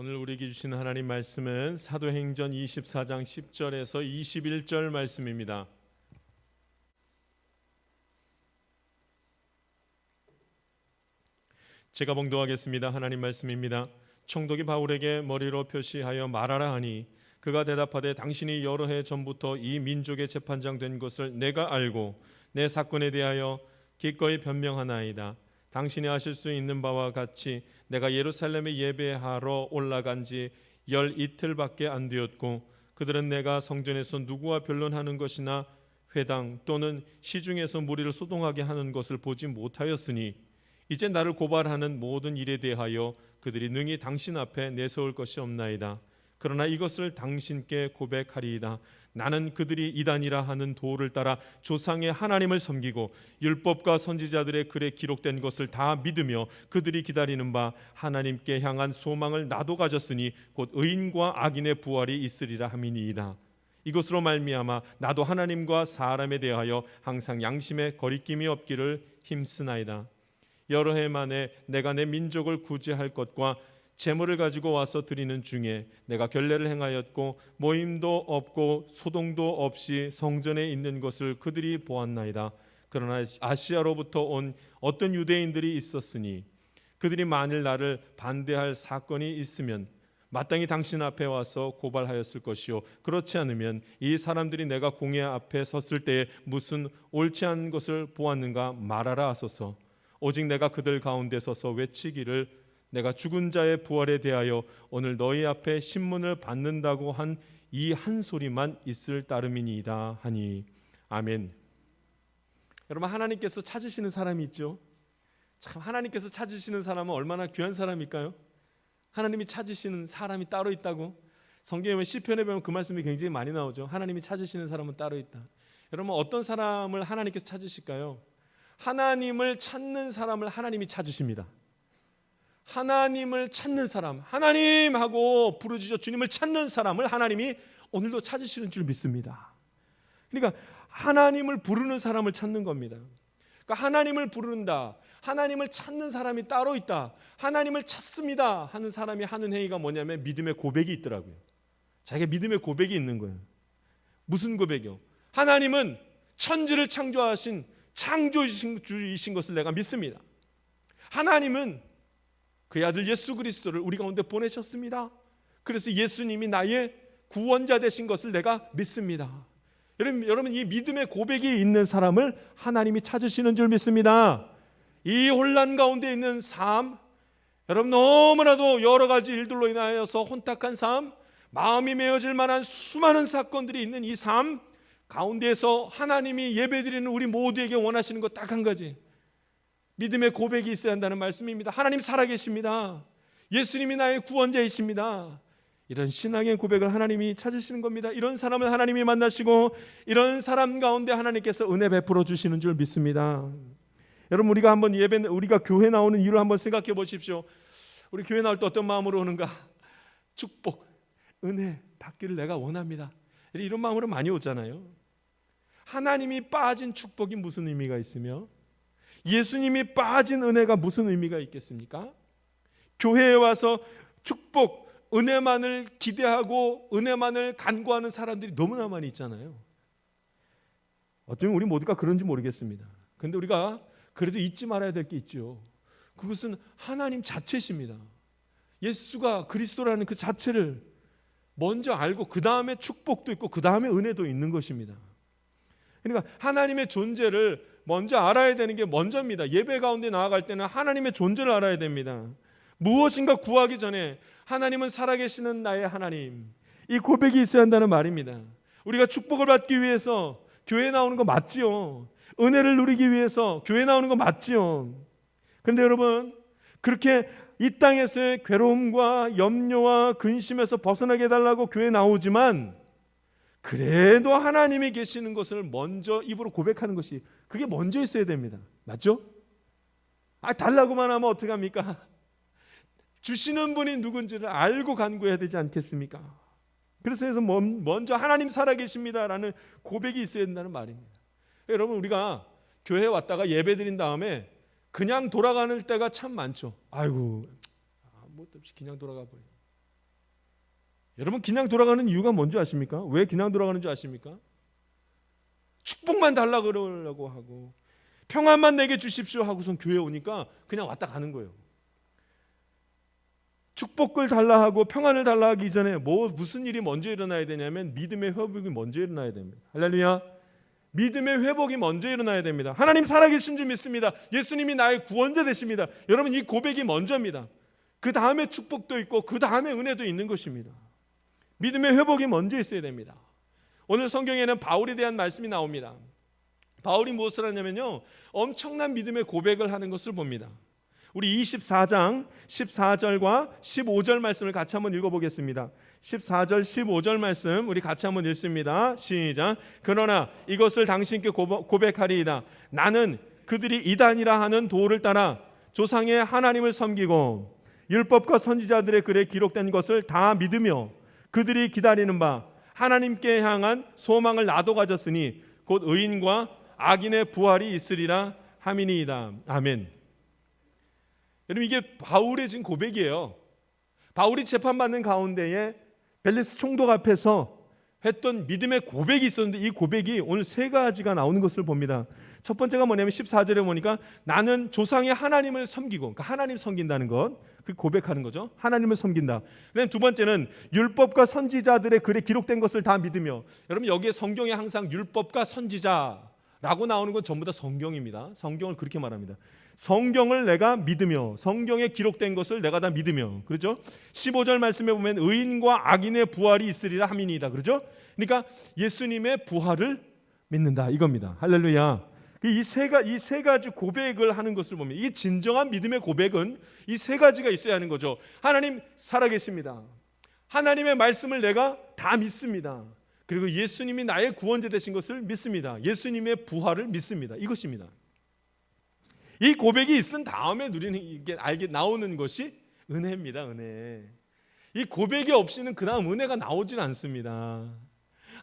오늘 우리에게 주신 하나님 말씀은 사도행전 24장 10절에서 21절 말씀입니다. 제가 봉독하겠습니다. 하나님 말씀입니다. 총독이 바울에게 머리로 표시하여 말하라 하니 그가 대답하되 당신이 여러 해 전부터 이 민족의 재판장 된 것을 내가 알고 내 사건에 대하여 기꺼이 변명하나이다. 당신이 아실 수 있는 바와 같이 내가 예루살렘에 예배하러 올라간 지 12이틀밖에 안 되었고 그들은 내가 성전에서 누구와 변론하는 것이나 회당 또는 시중에서 무리를 소동하게 하는 것을 보지 못하였으니 이제 나를 고발하는 모든 일에 대하여 그들이 능히 당신 앞에 내세울 것이 없나이다. 그러나 이것을 당신께 고백하리이다. 나는 그들이 이단이라 하는 도를 따라 조상의 하나님을 섬기고 율법과 선지자들의 글에 기록된 것을 다 믿으며 그들이 기다리는 바 하나님께 향한 소망을 나도 가졌으니 곧 의인과 악인의 부활이 있으리라 함이니이다. 이것으로 말미암아 나도 하나님과 사람에 대하여 항상 양심에 거리낌이 없기를 힘쓰나이다. 여러 해 만에 내가 내 민족을 구제할 것과 제물을 가지고 와서 드리는 중에 내가 결례를 행하였고 모임도 없고 소동도 없이 성전에 있는 것을 그들이 보았나이다. 그러나 아시아로부터 온 어떤 유대인들이 있었으니 그들이 만일 나를 반대할 사건이 있으면 마땅히 당신 앞에 와서 고발하였을 것이요 그렇지 않으면 이 사람들이 내가 공회 앞에 섰을 때에 무슨 옳지 않은 것을 보았는가 말하라 하소서. 오직 내가 그들 가운데 서서 외치기를 내가 죽은 자의 부활에 대하여 오늘 너희 앞에 신문을 받는다고 한 이 한 소리만 있을 따름이니이다 하니. 아멘. 여러분, 하나님께서 찾으시는 사람이 있죠. 참, 하나님께서 찾으시는 사람은 얼마나 귀한 사람일까요? 하나님이 찾으시는 사람이 따로 있다고. 성경에 보면 시편에 보면 그 말씀이 굉장히 많이 나오죠. 하나님이 찾으시는 사람은 따로 있다. 여러분, 어떤 사람을 하나님께서 찾으실까요? 하나님을 찾는 사람을 하나님이 찾으십니다. 하나님을 찾는 사람, 하나님 하고 부르짖어 주님을 찾는 사람을 하나님이 오늘도 찾으시는 줄 믿습니다. 그러니까 하나님을 부르는 사람을 찾는 겁니다. 그러니까 하나님을 부른다, 하나님을 찾는 사람이 따로 있다, 하나님을 찾습니다 하는 사람이 하는 행위가 뭐냐면 믿음의 고백이 있더라고요. 자기가 믿음의 고백이 있는 거예요. 무슨 고백이요? 하나님은 천지를 창조하신 창조주이신 것을 내가 믿습니다. 하나님은 그의 아들 예수 그리스도를 우리 가운데 보내셨습니다. 그래서 예수님이 나의 구원자 되신 것을 내가 믿습니다. 여러분, 이 믿음의 고백이 있는 사람을 하나님이 찾으시는 줄 믿습니다. 이 혼란 가운데 있는 삶, 여러분 너무나도 여러 가지 일들로 인하여서 혼탁한 삶, 마음이 메어질 만한 수많은 사건들이 있는 이 삶 가운데에서 하나님이 예배드리는 우리 모두에게 원하시는 것 딱 한 가지, 믿음의 고백이 있어야 한다는 말씀입니다. 하나님 살아계십니다. 예수님이 나의 구원자이십니다. 이런 신앙의 고백을 하나님이 찾으시는 겁니다. 이런 사람을 하나님이 만나시고 이런 사람 가운데 하나님께서 은혜 베풀어 주시는 줄 믿습니다. 여러분, 우리가 교회 나오는 이유를 한번 생각해 보십시오. 우리 교회 나올 때 어떤 마음으로 오는가? 축복, 은혜 받기를 내가 원합니다. 이런 마음으로 많이 오잖아요. 하나님이 빠진 축복이 무슨 의미가 있으며 예수님이 빠진 은혜가 무슨 의미가 있겠습니까? 교회에 와서 축복, 은혜만을 기대하고 은혜만을 간구하는 사람들이 너무나 많이 있잖아요. 어쩌면 우리 모두가 그런지 모르겠습니다. 그런데 우리가 그래도 잊지 말아야 될 게 있죠. 그것은 하나님 자체십니다. 예수가 그리스도라는 그 자체를 먼저 알고 그 다음에 축복도 있고 그 다음에 은혜도 있는 것입니다. 그러니까 하나님의 존재를 먼저 알아야 되는 게 먼저입니다. 예배 가운데 나아갈 때는 하나님의 존재를 알아야 됩니다. 무엇인가 구하기 전에 하나님은 살아계시는 나의 하나님, 이 고백이 있어야 한다는 말입니다. 우리가 축복을 받기 위해서 교회 나오는 거 맞지요. 은혜를 누리기 위해서 교회 나오는 거 맞지요. 그런데 여러분, 그렇게 이 땅에서의 괴로움과 염려와 근심에서 벗어나게 해달라고 교회 나오지만 그래도 하나님이 계시는 것을 먼저 입으로 고백하는 것이, 그게 먼저 있어야 됩니다. 맞죠? 달라고만 하면 어떡합니까? 주시는 분이 누군지를 알고 간구해야 되지 않겠습니까? 그래서 먼저 하나님 살아계십니다라는 고백이 있어야 된다는 말입니다. 여러분, 우리가 교회에 왔다가 예배 드린 다음에 그냥 돌아가는 때가 참 많죠. 아이고, 아무것도 없이 그냥 돌아가 버려요. 여러분 그냥 돌아가는 이유가 뭔지 아십니까? 왜 그냥 돌아가는 줄 아십니까? 축복만 달라 그러려고 하고 평안만 내게 주십시오 하고선 교회 오니까 그냥 왔다 가는 거예요. 축복을 달라 하고 평안을 달라 하기 전에 무슨 일이 먼저 일어나야 되냐면 믿음의 회복이 먼저 일어나야 됩니다. 할렐루야. 믿음의 회복이 먼저 일어나야 됩니다. 하나님 살아계신 줄 믿습니다. 예수님이 나의 구원자 되십니다. 여러분 이 고백이 먼저입니다. 그 다음에 축복도 있고 그 다음에 은혜도 있는 것입니다. 믿음의 회복이 먼저 있어야 됩니다. 오늘 성경에는 바울에 대한 말씀이 나옵니다. 바울이 무엇을 하냐면요, 엄청난 믿음의 고백을 하는 것을 봅니다. 우리 24장 14절과 15절 말씀을 같이 한번 읽어보겠습니다. 14절 15절 말씀 우리 같이 한번 읽습니다. 시작. 그러나 이것을 당신께 고백하리이다. 나는 그들이 이단이라 하는 도를 따라 조상의 하나님을 섬기고 율법과 선지자들의 글에 기록된 것을 다 믿으며 그들이 기다리는 바 하나님께 향한 소망을 나도 가졌으니 곧 의인과 악인의 부활이 있으리라 함이니이다. 아멘. 여러분 이게 바울의 지금 고백이에요. 바울이 재판받는 가운데에 벨리스 총독 앞에서 했던 믿음의 고백이 있었는데 이 고백이 오늘 세 가지가 나오는 것을 봅니다. 첫 번째가 뭐냐면 14절에 보니까 나는 조상의 하나님을 섬기고, 그러니까 하나님 섬긴다는 것, 그 고백하는 거죠. 하나님을 섬긴다. 그다음 두 번째는 율법과 선지자들의 글에 기록된 것을 다 믿으며, 여러분 여기에 성경에 항상 율법과 선지자라고 나오는 건 전부 다 성경입니다. 성경을 그렇게 말합니다. 성경을 내가 믿으며, 성경에 기록된 것을 내가 다 믿으며, 그렇죠? 15절 말씀에 보면 의인과 악인의 부활이 있으리라 함이니이다. 그렇죠? 그러니까 예수님의 부활을 믿는다 이겁니다. 할렐루야. 이 세 가지 고백을 하는 것을 보면 이 진정한 믿음의 고백은 이 세 가지가 있어야 하는 거죠. 하나님 살아계십니다. 하나님의 말씀을 내가 다 믿습니다. 그리고 예수님이 나의 구원자 되신 것을 믿습니다. 예수님의 부활을 믿습니다. 이것입니다. 이 고백이 있은 다음에 누리는 이게 나오는 것이 은혜입니다. 은혜. 이 고백이 없이는 그 다음 은혜가 나오질 않습니다.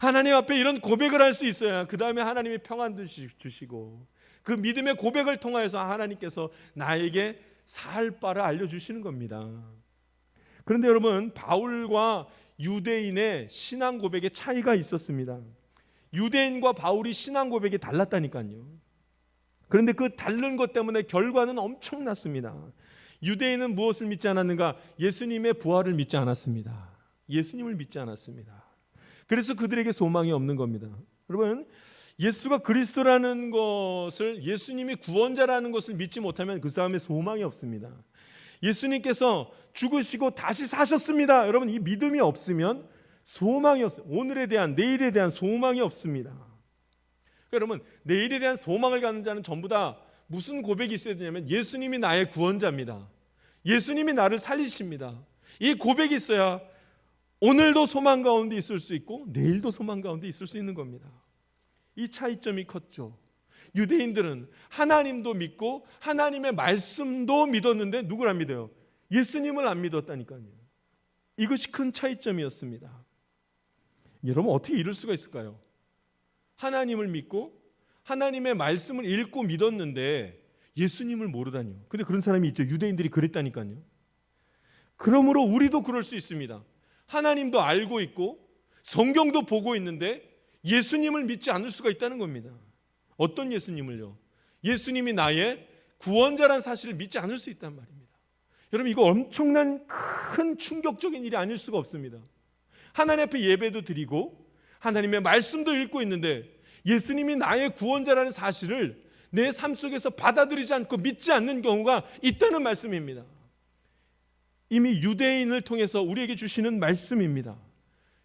하나님 앞에 이런 고백을 할 수 있어야 그 다음에 하나님이 평안도 주시고 그 믿음의 고백을 통하여서 하나님께서 나에게 살 바를 알려주시는 겁니다. 그런데 여러분 바울과 유대인의 신앙 고백의 차이가 있었습니다. 유대인과 바울이 신앙 고백이 달랐다니까요. 그런데 그 다른 것 때문에 결과는 엄청났습니다. 유대인은 무엇을 믿지 않았는가? 예수님의 부활을 믿지 않았습니다. 예수님을 믿지 않았습니다. 그래서 그들에게 소망이 없는 겁니다. 여러분 예수가 그리스도라는 것을, 예수님이 구원자라는 것을 믿지 못하면 그 사람의 소망이 없습니다. 예수님께서 죽으시고 다시 사셨습니다. 여러분 이 믿음이 없으면 소망이 없어요. 오늘에 대한, 내일에 대한 소망이 없습니다. 여러분 내일에 대한 소망을 갖는 자는 전부 다 무슨 고백이 있어야 되냐면 예수님이 나의 구원자입니다. 예수님이 나를 살리십니다. 이 고백이 있어야 오늘도 소망 가운데 있을 수 있고 내일도 소망 가운데 있을 수 있는 겁니다. 이 차이점이 컸죠. 유대인들은 하나님도 믿고 하나님의 말씀도 믿었는데 누구를 안 믿어요? 예수님을 안 믿었다니까요. 이것이 큰 차이점이었습니다. 여러분 어떻게 이럴 수가 있을까요? 하나님을 믿고 하나님의 말씀을 읽고 믿었는데 예수님을 모르다니요. 근데 그런 사람이 있죠. 유대인들이 그랬다니까요. 그러므로 우리도 그럴 수 있습니다. 하나님도 알고 있고 성경도 보고 있는데 예수님을 믿지 않을 수가 있다는 겁니다. 어떤 예수님을요? 예수님이 나의 구원자라는 사실을 믿지 않을 수 있단 말입니다. 여러분 이거 엄청난 큰 충격적인 일이 아닐 수가 없습니다. 하나님 앞에 예배도 드리고 하나님의 말씀도 읽고 있는데 예수님이 나의 구원자라는 사실을 내 삶 속에서 받아들이지 않고 믿지 않는 경우가 있다는 말씀입니다. 이미 유대인을 통해서 우리에게 주시는 말씀입니다.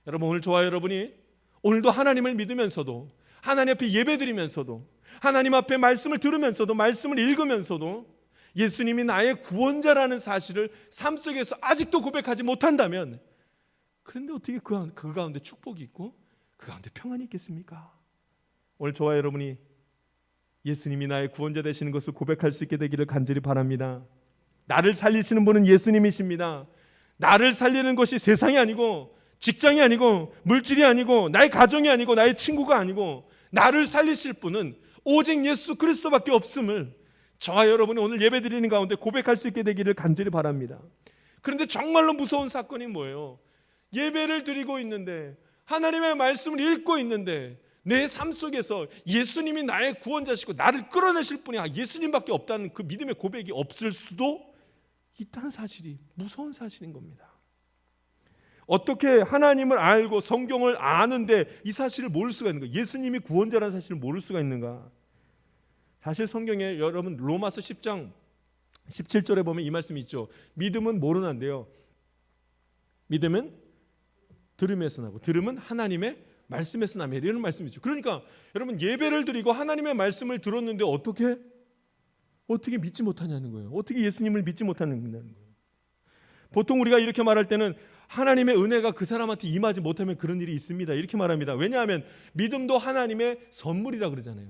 여러분 오늘 저와 여러분이 오늘도 하나님을 믿으면서도 하나님 앞에 예배드리면서도 하나님 앞에 말씀을 들으면서도 말씀을 읽으면서도 예수님이 나의 구원자라는 사실을 삶 속에서 아직도 고백하지 못한다면, 그런데 어떻게 그 가운데 축복이 있고 그 가운데 평안이 있겠습니까? 오늘 저와 여러분이 예수님이 나의 구원자 되시는 것을 고백할 수 있게 되기를 간절히 바랍니다. 나를 살리시는 분은 예수님이십니다. 나를 살리는 것이 세상이 아니고 직장이 아니고 물질이 아니고 나의 가정이 아니고 나의 친구가 아니고 나를 살리실 분은 오직 예수 그리스도밖에 없음을 저와 여러분이 오늘 예배드리는 가운데 고백할 수 있게 되기를 간절히 바랍니다. 그런데 정말로 무서운 사건이 뭐예요? 예배를 드리고 있는데, 하나님의 말씀을 읽고 있는데 내 삶 속에서 예수님이 나의 구원자시고 나를 끌어내실 분이 예수님밖에 없다는 그 믿음의 고백이 없을 수도 있다는 사실이 무서운 사실인 겁니다. 어떻게 하나님을 알고 성경을 아는데 이 사실을 모를 수가 있는가? 예수님이 구원자라는 사실을 모를 수가 있는가? 사실 성경에 여러분 로마서 10장 17절에 보면 이 말씀이 있죠. 믿음은 뭐로 난대요? 믿음은 들음에서 나고 들음은 하나님의 말씀에서 나며, 이런 말씀이죠. 그러니까 여러분 예배를 드리고 하나님의 말씀을 들었는데 어떻게 믿지 못하냐는 거예요. 어떻게 예수님을 믿지 못하는 거예요. 보통 우리가 이렇게 말할 때는 하나님의 은혜가 그 사람한테 임하지 못하면 그런 일이 있습니다, 이렇게 말합니다. 왜냐하면 믿음도 하나님의 선물이라 그러잖아요.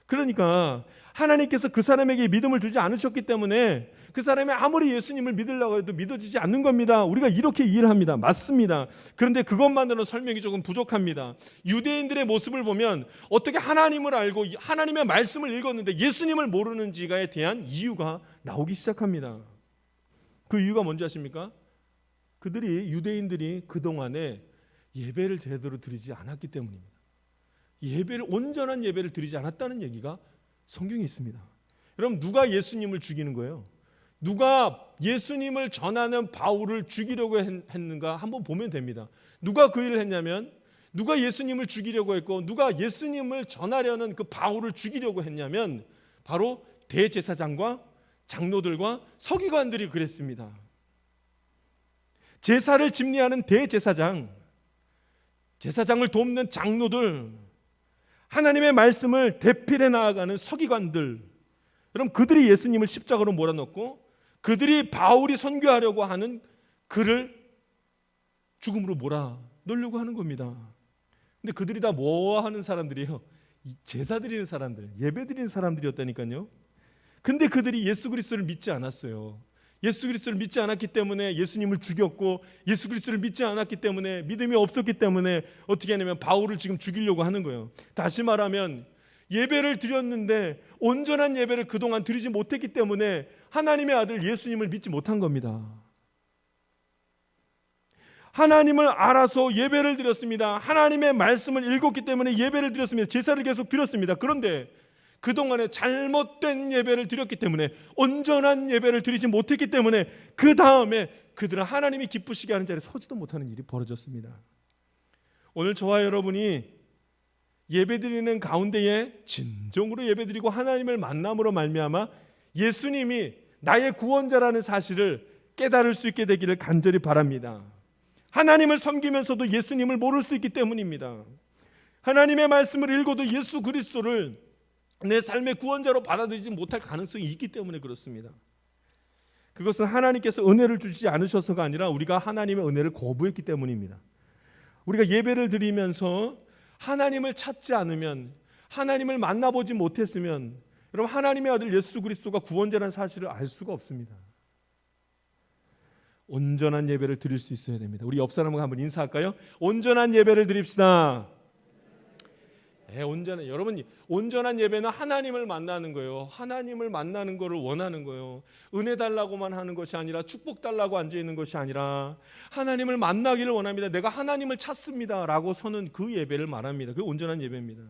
그러니까 하나님께서 그 사람에게 믿음을 주지 않으셨기 때문에 그 사람이 아무리 예수님을 믿으려고 해도 믿어지지 않는 겁니다. 우리가 이렇게 이해를 합니다. 맞습니다. 그런데 그것만으로는 설명이 조금 부족합니다. 유대인들의 모습을 보면 어떻게 하나님을 알고 하나님의 말씀을 읽었는데 예수님을 모르는지에 대한 이유가 나오기 시작합니다. 그 이유가 뭔지 아십니까? 유대인들이 그동안에 예배를 제대로 드리지 않았기 때문입니다. 온전한 예배를 드리지 않았다는 얘기가 성경에 있습니다. 여러분, 누가 예수님을 죽이는 거예요? 누가 예수님을 전하는 바울을 죽이려고 했는가 한번 보면 됩니다. 누가 그 일을 했냐면, 누가 예수님을 죽이려고 했고 누가 예수님을 전하려는 그 바울을 죽이려고 했냐면 바로 대제사장과 장로들과 서기관들이 그랬습니다. 제사를 집리하는 대제사장, 제사장을 돕는 장로들, 하나님의 말씀을 대필해 나아가는 서기관들, 여러분 그들이 예수님을 십자가로 몰아넣고 그들이 바울이 선교하려고 하는 그를 죽음으로 몰아넣으려고 하는 겁니다. 근데 그들이 다 뭐 하는 사람들이에요? 제사 드리는 사람들, 예배 드리는 사람들이었다니까요. 근데 그들이 예수 그리스도를 믿지 않았어요. 예수 그리스도를 믿지 않았기 때문에 예수님을 죽였고, 예수 그리스도를 믿지 않았기 때문에, 믿음이 없었기 때문에 어떻게 하냐면 바울을 지금 죽이려고 하는 거예요. 다시 말하면 예배를 드렸는데 온전한 예배를 그동안 드리지 못했기 때문에 하나님의 아들 예수님을 믿지 못한 겁니다. 하나님을 알아서 예배를 드렸습니다. 하나님의 말씀을 읽었기 때문에 예배를 드렸습니다. 제사를 계속 드렸습니다. 그런데 그동안에 잘못된 예배를 드렸기 때문에, 온전한 예배를 드리지 못했기 때문에 그 다음에 그들은 하나님이 기쁘시게 하는 자리에 서지도 못하는 일이 벌어졌습니다. 오늘 저와 여러분이 예배드리는 가운데에 진정으로 예배드리고 하나님을 만남으로 말미암아 예수님이 나의 구원자라는 사실을 깨달을 수 있게 되기를 간절히 바랍니다. 하나님을 섬기면서도 예수님을 모를 수 있기 때문입니다. 하나님의 말씀을 읽어도 예수 그리스도를 내 삶의 구원자로 받아들이지 못할 가능성이 있기 때문에 그렇습니다. 그것은 하나님께서 은혜를 주시지 않으셔서가 아니라 우리가 하나님의 은혜를 거부했기 때문입니다. 우리가 예배를 드리면서 하나님을 찾지 않으면, 하나님을 만나보지 못했으면 여러분 하나님의 아들 예수 그리스도가 구원자라는 사실을 알 수가 없습니다. 온전한 예배를 드릴 수 있어야 됩니다. 우리 옆 사람과 한번 인사할까요? 온전한 예배를 드립시다. 여러분 온전한 예배는 하나님을 만나는 거예요. 하나님을 만나는 것을 원하는 거예요. 은혜 달라고만 하는 것이 아니라, 축복 달라고 앉아 있는 것이 아니라 하나님을 만나기를 원합니다. 내가 하나님을 찾습니다 라고 서는 그 예배를 말합니다. 그게 온전한 예배입니다.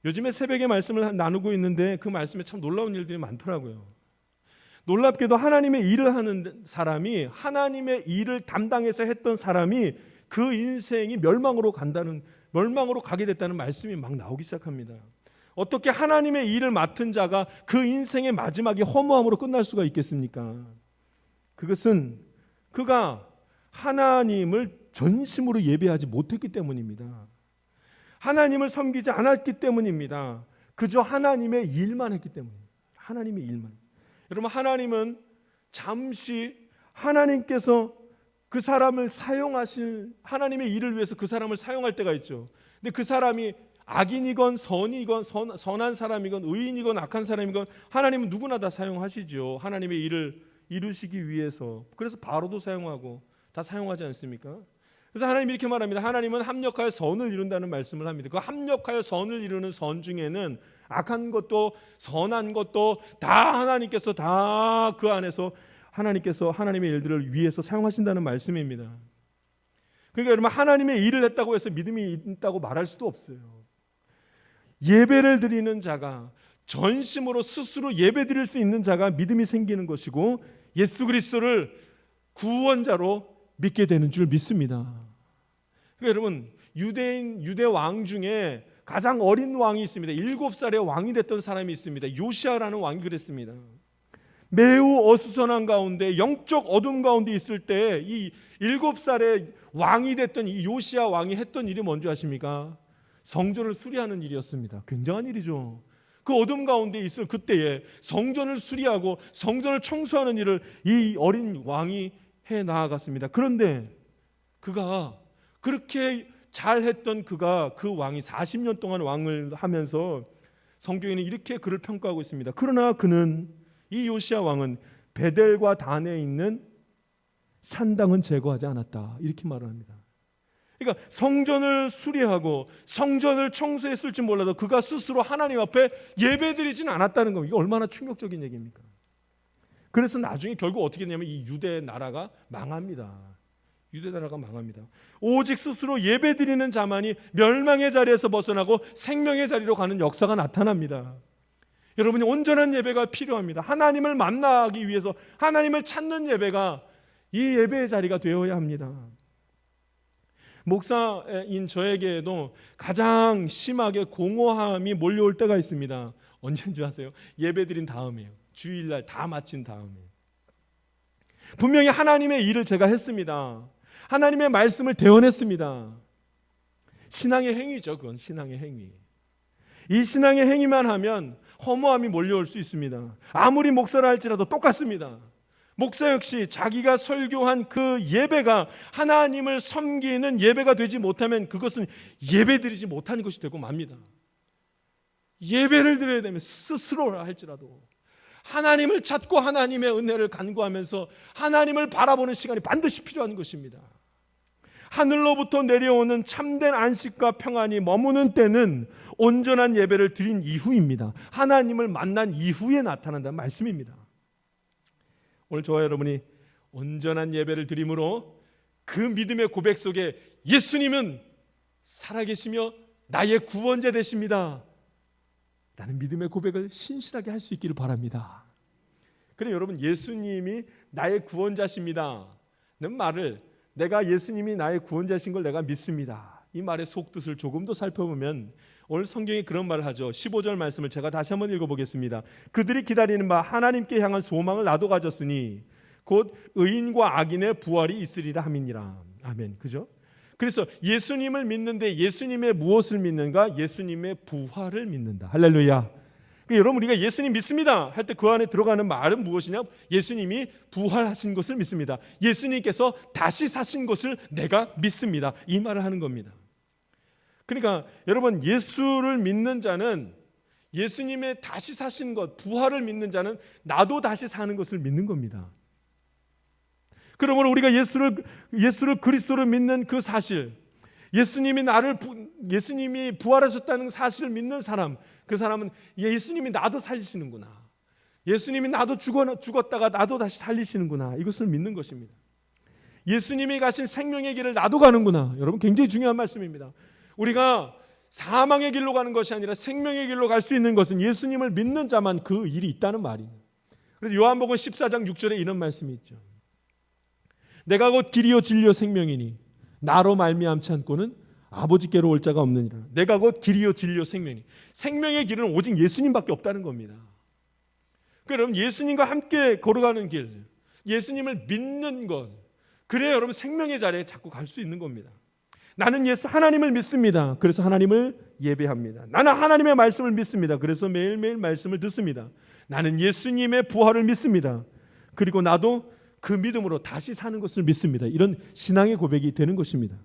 요즘에 새벽에 말씀을 나누고 있는데 그 말씀에 참 놀라운 일들이 많더라고요. 놀랍게도 하나님의 일을 하는 사람이, 하나님의 일을 담당해서 했던 사람이 그 인생이 멸망으로 가게 됐다는 말씀이 막 나오기 시작합니다. 어떻게 하나님의 일을 맡은 자가 그 인생의 마지막에 허무함으로 끝날 수가 있겠습니까? 그것은 그가 하나님을 전심으로 예배하지 못했기 때문입니다. 하나님을 섬기지 않았기 때문입니다. 그저 하나님의 일만 했기 때문입니다. 하나님의 일만. 여러분, 하나님은 잠시 하나님께서 그 사람을 사용하실, 하나님의 일을 위해서 그 사람을 사용할 때가 있죠. 근데 그 사람이 악인이건 선이건 선한 사람이건 의인이건 악한 사람이건 하나님은 누구나 다 사용하시죠. 하나님의 일을 이루시기 위해서. 그래서 바로도 사용하고 다 사용하지 않습니까? 그래서 하나님이 이렇게 말합니다. 하나님은 합력하여 선을 이룬다는 말씀을 합니다. 그 합력하여 선을 이루는 선 중에는 악한 것도 선한 것도 다 하나님께서 다 그 안에서 하나님께서 하나님의 일들을 위해서 사용하신다는 말씀입니다. 그러니까 여러분, 하나님의 일을 했다고 해서 믿음이 있다고 말할 수도 없어요. 예배를 드리는 자가, 전심으로 스스로 예배 드릴 수 있는 자가 믿음이 생기는 것이고, 예수 그리스도를 구원자로 믿게 되는 줄 믿습니다. 그러니까 여러분, 유대 왕 중에 가장 어린 왕이 있습니다. 7살의 왕이 됐던 사람이 있습니다. 요시아라는 왕이 그랬습니다. 매우 어수선한 가운데, 영적 어둠 가운데 있을 때 이 7살의 왕이 됐던 이 요시아 왕이 했던 일이 뭔지 아십니까? 성전을 수리하는 일이었습니다. 굉장한 일이죠. 그 어둠 가운데 있을 그때에 성전을 수리하고 성전을 청소하는 일을 이 어린 왕이 해 나아갔습니다. 그런데 그가 그렇게 잘했던 그 왕이 40년 동안 왕을 하면서 성경에는 이렇게 그를 평가하고 있습니다. 그러나 그는, 이 요시아 왕은 베델과 단에 있는 산당은 제거하지 않았다, 이렇게 말을 합니다. 그러니까 성전을 수리하고 성전을 청소했을지 몰라도 그가 스스로 하나님 앞에 예배드리지는 않았다는 겁니다. 이게 얼마나 충격적인 얘기입니까? 그래서 나중에 결국 어떻게 되냐면 이 유대 나라가 망합니다. 유대 나라가 망합니다. 오직 스스로 예배드리는 자만이 멸망의 자리에서 벗어나고 생명의 자리로 가는 역사가 나타납니다. 여러분이 온전한 예배가 필요합니다. 하나님을 만나기 위해서 하나님을 찾는 예배가 이 예배의 자리가 되어야 합니다. 목사인 저에게도 가장 심하게 공허함이 몰려올 때가 있습니다. 언제인 줄 아세요? 예배드린 다음이에요. 주일날 다 마친 다음에. 분명히 하나님의 일을 제가 했습니다. 하나님의 말씀을 대언했습니다. 신앙의 행위죠. 그건 신앙의 행위. 이 신앙의 행위만 하면 허무함이 몰려올 수 있습니다. 아무리 목사라 할지라도 똑같습니다. 목사 역시 자기가 설교한 그 예배가 하나님을 섬기는 예배가 되지 못하면 그것은 예배드리지 못한 것이 되고 맙니다. 예배를 드려야 되면 스스로라 할지라도 하나님을 찾고 하나님의 은혜를 간구하면서 하나님을 바라보는 시간이 반드시 필요한 것입니다. 하늘로부터 내려오는 참된 안식과 평안이 머무는 때는 온전한 예배를 드린 이후입니다. 하나님을 만난 이후에 나타난다는 말씀입니다. 오늘 저와 여러분이 온전한 예배를 드림으로 그 믿음의 고백 속에 예수님은 살아계시며 나의 구원자 되십니다 라는 믿음의 고백을 신실하게 할 수 있기를 바랍니다. 그럼 여러분, 예수님이 나의 구원자십니다 는 말을, 내가 예수님이 나의 구원자신 걸 내가 믿습니다, 이 말의 속뜻을 조금 더 살펴보면 오늘 성경이 그런 말을 하죠. 15절 말씀을 제가 다시 한번 읽어보겠습니다. 그들이 기다리는 바 하나님께 향한 소망을 나도 가졌으니 곧 의인과 악인의 부활이 있으리라 함이니라. 아멘. 그죠? 그래서 예수님을 믿는데 예수님의 무엇을 믿는가? 예수님의 부활을 믿는다. 할렐루야. 그러니까 여러분, 우리가 예수님 믿습니다 할 때 그 안에 들어가는 말은 무엇이냐? 예수님이 부활하신 것을 믿습니다. 예수님께서 다시 사신 것을 내가 믿습니다, 이 말을 하는 겁니다. 그러니까 여러분, 예수를 믿는 자는, 예수님의 다시 사신 것, 부활을 믿는 자는 나도 다시 사는 것을 믿는 겁니다. 그러므로 우리가 예수를 그리스도로 믿는 그 사실, 예수님이 부활하셨다는 사실을 믿는 사람, 그 사람은 예수님이 나도 살리시는구나, 예수님이 나도 죽었다가 나도 다시 살리시는구나, 이것을 믿는 것입니다. 예수님이 가신 생명의 길을 나도 가는구나. 여러분, 굉장히 중요한 말씀입니다. 우리가 사망의 길로 가는 것이 아니라 생명의 길로 갈 수 있는 것은 예수님을 믿는 자만 그 일이 있다는 말이에요. 그래서 요한복음 14장 6절에 이런 말씀이 있죠. 내가 곧 길이요 진리요 생명이니 나로 말미암지 않고는 아버지께로 올 자가 없느니라. 내가 곧 길이요 진리요 생명이니, 생명의 길은 오직 예수님밖에 없다는 겁니다. 그럼 예수님과 함께 걸어가는 길, 예수님을 믿는 것, 그래야 여러분 생명의 자리에 자꾸 갈 수 있는 겁니다. 나는 하나님을 믿습니다. 그래서 하나님을 예배합니다. 나는 하나님의 말씀을 믿습니다. 그래서 매일매일 말씀을 듣습니다. 나는 예수님의 부활을 믿습니다. 그리고 나도 그 믿음으로 다시 사는 것을 믿습니다. 이런 신앙의 고백이 되는 것입니다.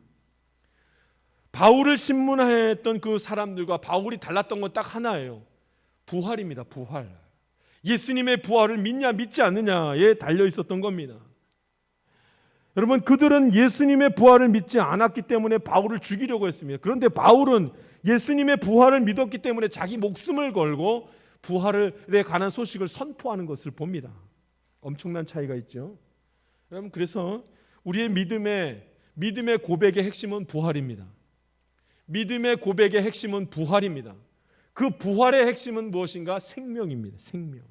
바울을 신문했던 그 사람들과 바울이 달랐던 건 딱 하나예요. 부활입니다. 부활. 예수님의 부활을 믿냐 믿지 않느냐에 달려 있었던 겁니다. 여러분, 그들은 예수님의 부활을 믿지 않았기 때문에 바울을 죽이려고 했습니다. 그런데 바울은 예수님의 부활을 믿었기 때문에 자기 목숨을 걸고 부활에 관한 소식을 선포하는 것을 봅니다. 엄청난 차이가 있죠. 여러분, 그래서 우리의 믿음의 믿음의 고백의 핵심은 부활입니다. 믿음의 고백의 핵심은 부활입니다. 그 부활의 핵심은 무엇인가? 생명입니다. 생명.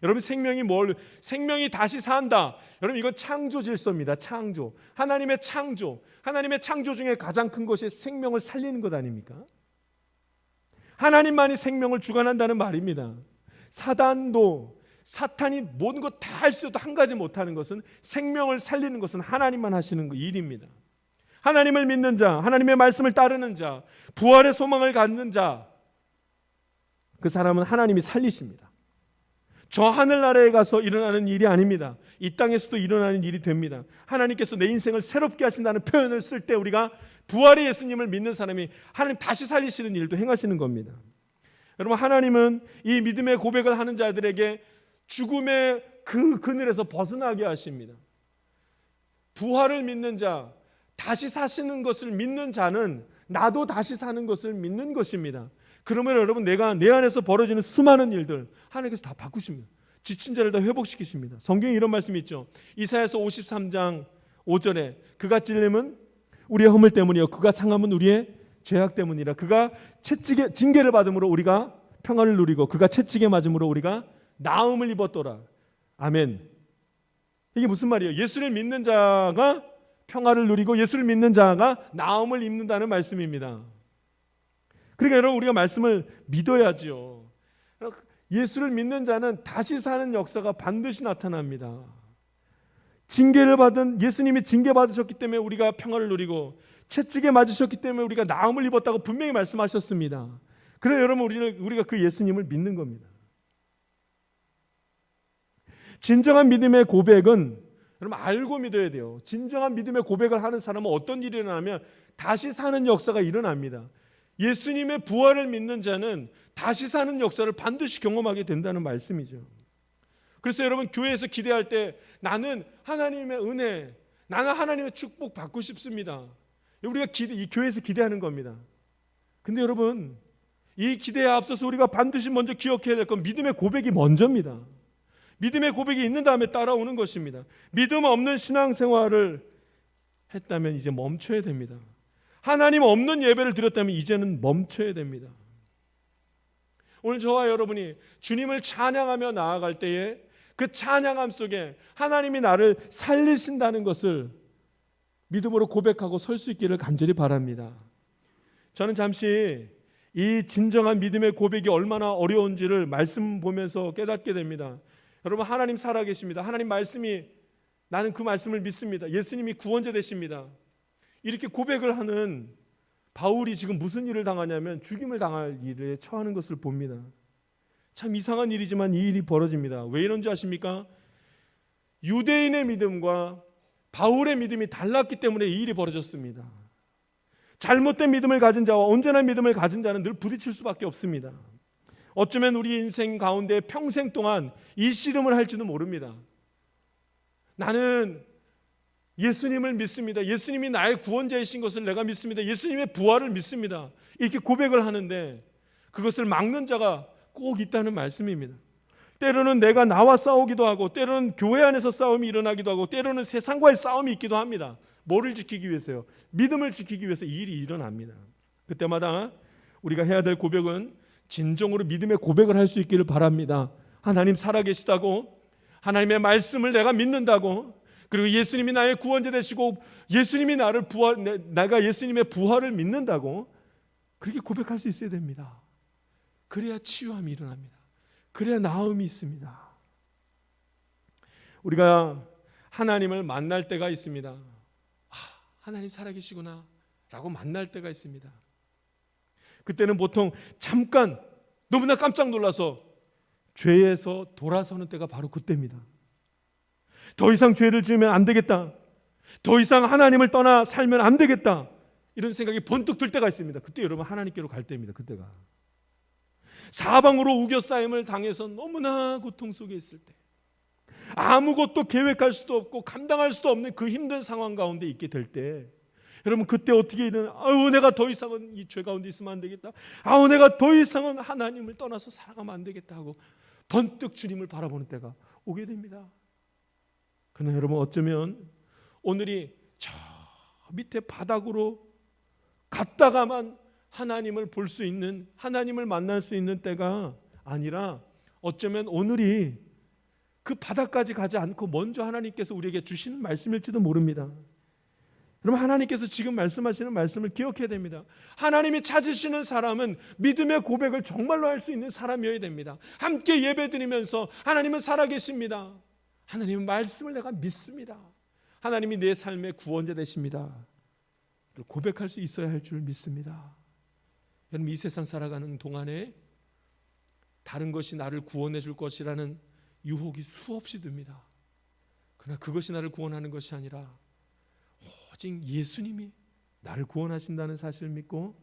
여러분, 생명이 다시 산다. 여러분, 이건 창조 질서입니다. 창조. 하나님의 창조 중에 가장 큰 것이 생명을 살리는 것 아닙니까? 하나님만이 생명을 주관한다는 말입니다. 사탄이 모든 것 다 할 수 있어도 한 가지 못하는 것은 생명을 살리는 것은 하나님만 하시는 일입니다. 하나님을 믿는 자, 하나님의 말씀을 따르는 자, 부활의 소망을 갖는 자, 그 사람은 하나님이 살리십니다. 저 하늘나라에 가서 일어나는 일이 아닙니다. 이 땅에서도 일어나는 일이 됩니다. 하나님께서 내 인생을 새롭게 하신다는 표현을 쓸 때 우리가 부활의 예수님을 믿는 사람이 하나님 다시 살리시는 일도 행하시는 겁니다. 여러분, 하나님은 이 믿음의 고백을 하는 자들에게 죽음의 그 그늘에서 벗어나게 하십니다. 부활을 믿는 자, 다시 사시는 것을 믿는 자는 나도 다시 사는 것을 믿는 것입니다. 그러면 여러분, 내가 내 안에서 벌어지는 수많은 일들 하나님께서 다 바꾸십니다. 지친 자를 다 회복시키십니다. 성경에 이런 말씀이 있죠. 이사야서 53장 5절에 그가 찔림은 우리의 허물 때문이요 그가 상함은 우리의 죄악 때문이라. 그가 징계를 받음으로 우리가 평안을 누리고 그가 채찍에 맞음으로 우리가 나음을 입었더라. 아멘. 이게 무슨 말이에요? 예수를 믿는 자가 평안을 누리고 예수를 믿는 자가 나음을 입는다는 말씀입니다. 그러니까 여러분, 우리가 말씀을 믿어야죠. 예수를 믿는 자는 다시 사는 역사가 반드시 나타납니다. 예수님이 징계 받으셨기 때문에 우리가 평안을 누리고 채찍에 맞으셨기 때문에 우리가 나음을 입었다고 분명히 말씀하셨습니다. 그래서 여러분, 우리가 그 예수님을 믿는 겁니다. 진정한 믿음의 고백은 여러분 알고 믿어야 돼요. 진정한 믿음의 고백을 하는 사람은 어떤 일이 일어나면 다시 사는 역사가 일어납니다. 예수님의 부활을 믿는 자는 다시 사는 역사를 반드시 경험하게 된다는 말씀이죠. 그래서 여러분, 교회에서 기대할 때 나는 하나님의 은혜, 나는 하나님의 축복 받고 싶습니다. 우리가 이 교회에서 기대하는 겁니다. 근데 여러분, 이 기대에 앞서서 우리가 반드시 먼저 기억해야 될 건 믿음의 고백이 먼저입니다. 믿음의 고백이 있는 다음에 따라오는 것입니다. 믿음 없는 신앙생활을 했다면 이제 멈춰야 됩니다. 하나님 없는 예배를 드렸다면 이제는 멈춰야 됩니다. 오늘 저와 여러분이 주님을 찬양하며 나아갈 때에 그 찬양함 속에 하나님이 나를 살리신다는 것을 믿음으로 고백하고 설 수 있기를 간절히 바랍니다. 저는 잠시 이 진정한 믿음의 고백이 얼마나 어려운지를 말씀 보면서 깨닫게 됩니다. 여러분, 하나님 살아계십니다. 하나님 말씀이, 나는 그 말씀을 믿습니다. 예수님이 구원자 되십니다. 이렇게 고백을 하는 바울이 지금 무슨 일을 당하냐면 죽임을 당할 일에 처하는 것을 봅니다. 참 이상한 일이지만 이 일이 벌어집니다. 왜 이런지 아십니까? 유대인의 믿음과 바울의 믿음이 달랐기 때문에 이 일이 벌어졌습니다. 잘못된 믿음을 가진 자와 온전한 믿음을 가진 자는 늘 부딪힐 수밖에 없습니다. 어쩌면 우리 인생 가운데 평생 동안 이 씨름을 할지도 모릅니다. 나는 예수님을 믿습니다. 예수님이 나의 구원자이신 것을 내가 믿습니다. 예수님의 부활을 믿습니다. 이렇게 고백을 하는데 그것을 막는 자가 꼭 있다는 말씀입니다. 때로는 내가 나와 싸우기도 하고, 때로는 교회 안에서 싸움이 일어나기도 하고, 때로는 세상과의 싸움이 있기도 합니다. 뭐를 지키기 위해서요? 믿음을 지키기 위해서 이 일이 일어납니다. 그때마다 우리가 해야 될 고백은 진정으로 믿음의 고백을 할 수 있기를 바랍니다. 하나님 살아계시다고, 하나님의 말씀을 내가 믿는다고, 그리고 예수님이 나의 구원자 되시고 예수님이 내가 예수님의 부활을 믿는다고, 그렇게 고백할 수 있어야 됩니다. 그래야 치유함이 일어납니다. 그래야 나음이 있습니다. 우리가 하나님을 만날 때가 있습니다. 하나님 살아계시구나 라고 만날 때가 있습니다. 그때는 보통 잠깐 너무나 깜짝 놀라서 죄에서 돌아서는 때가 바로 그때입니다. 더 이상 죄를 지으면 안 되겠다, 더 이상 하나님을 떠나 살면 안 되겠다, 이런 생각이 번뜩 들 때가 있습니다. 그때 여러분 하나님께로 갈 때입니다. 그때가 사방으로 우겨싸임을 당해서 너무나 고통 속에 있을 때, 아무것도 계획할 수도 없고 감당할 수도 없는 그 힘든 상황 가운데 있게 될 때, 여러분 그때 어떻게 내가 더 이상은 이 죄 가운데 있으면 안 되겠다, 내가 더 이상은 하나님을 떠나서 살아가면 안 되겠다 하고 번뜩 주님을 바라보는 때가 오게 됩니다. 그러나 여러분, 어쩌면 오늘이 저 밑에 바닥으로 갔다가만 하나님을 볼 수 있는, 하나님을 만날 수 있는 때가 아니라 어쩌면 오늘이 그 바닥까지 가지 않고 먼저 하나님께서 우리에게 주시는 말씀일지도 모릅니다. 여러분, 하나님께서 지금 말씀하시는 말씀을 기억해야 됩니다. 하나님이 찾으시는 사람은 믿음의 고백을 정말로 할 수 있는 사람이어야 됩니다. 함께 예배드리면서 하나님은 살아계십니다. 하나님은 말씀을 내가 믿습니다. 하나님이 내 삶의 구원자 되십니다. 고백할 수 있어야 할 줄 믿습니다. 여러분, 이 세상 살아가는 동안에 다른 것이 나를 구원해 줄 것이라는 유혹이 수없이 듭니다. 그러나 그것이 나를 구원하는 것이 아니라 오직 예수님이 나를 구원하신다는 사실을 믿고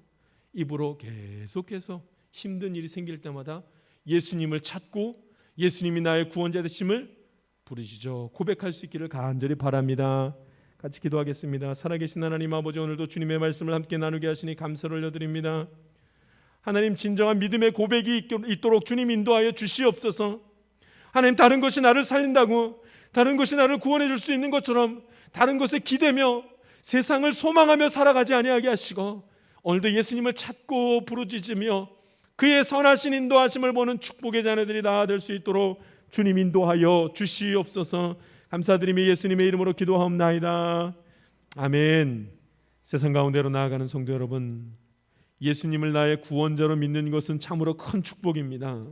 입으로 계속해서 힘든 일이 생길 때마다 예수님을 찾고 예수님이 나의 구원자 되심을 부르짖어 고백할 수 있기를 간절히 바랍니다. 같이 기도하겠습니다. 살아계신 하나님 아버지, 오늘도 주님의 말씀을 함께 나누게 하시니 감사를 올려드립니다. 하나님, 진정한 믿음의 고백이 있도록 주님 인도하여 주시옵소서. 하나님, 다른 것이 나를 살린다고, 다른 것이 나를 구원해 줄 수 있는 것처럼 다른 것에 기대며 세상을 소망하며 살아가지 아니하게 하시고, 오늘도 예수님을 찾고 부르짖으며 그의 선하신 인도하심을 보는 축복의 자녀들이 다 될 수 있도록 주님 인도하여 주시옵소서. 감사드리며 예수님의 이름으로 기도하옵나이다. 아멘. 세상 가운데로 나아가는 성도 여러분, 예수님을 나의 구원자로 믿는 것은 참으로 큰 축복입니다.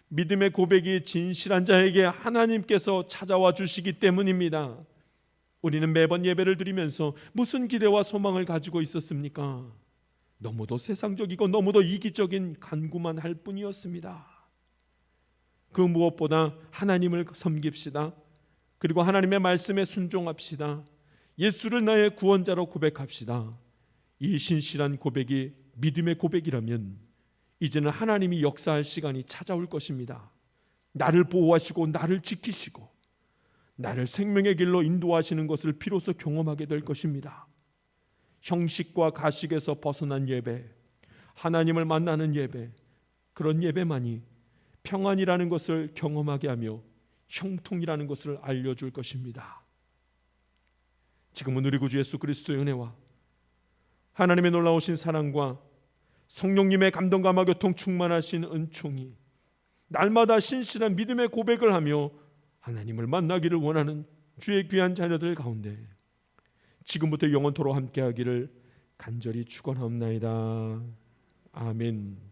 믿음의 고백이 진실한 자에게 하나님께서 찾아와 주시기 때문입니다. 우리는 매번 예배를 드리면서 무슨 기대와 소망을 가지고 있었습니까? 너무도 세상적이고 너무도 이기적인 간구만 할 뿐이었습니다. 그 무엇보다 하나님을 섬깁시다. 그리고 하나님의 말씀에 순종합시다. 예수를 나의 구원자로 고백합시다. 이 신실한 고백이 믿음의 고백이라면 이제는 하나님이 역사할 시간이 찾아올 것입니다. 나를 보호하시고 나를 지키시고 나를 생명의 길로 인도하시는 것을 비로소 경험하게 될 것입니다. 형식과 가식에서 벗어난 예배, 하나님을 만나는 예배, 그런 예배만이 평안이라는 것을 경험하게 하며 형통이라는 것을 알려줄 것입니다. 지금은 우리 구주 예수 그리스도의 은혜와 하나님의 놀라우신 사랑과 성령님의 감동과 교통 충만하신 은총이 날마다 신실한 믿음의 고백을 하며 하나님을 만나기를 원하는 주의 귀한 자녀들 가운데 지금부터 영원토록 함께하기를 간절히 축원하옵나이다. 아멘.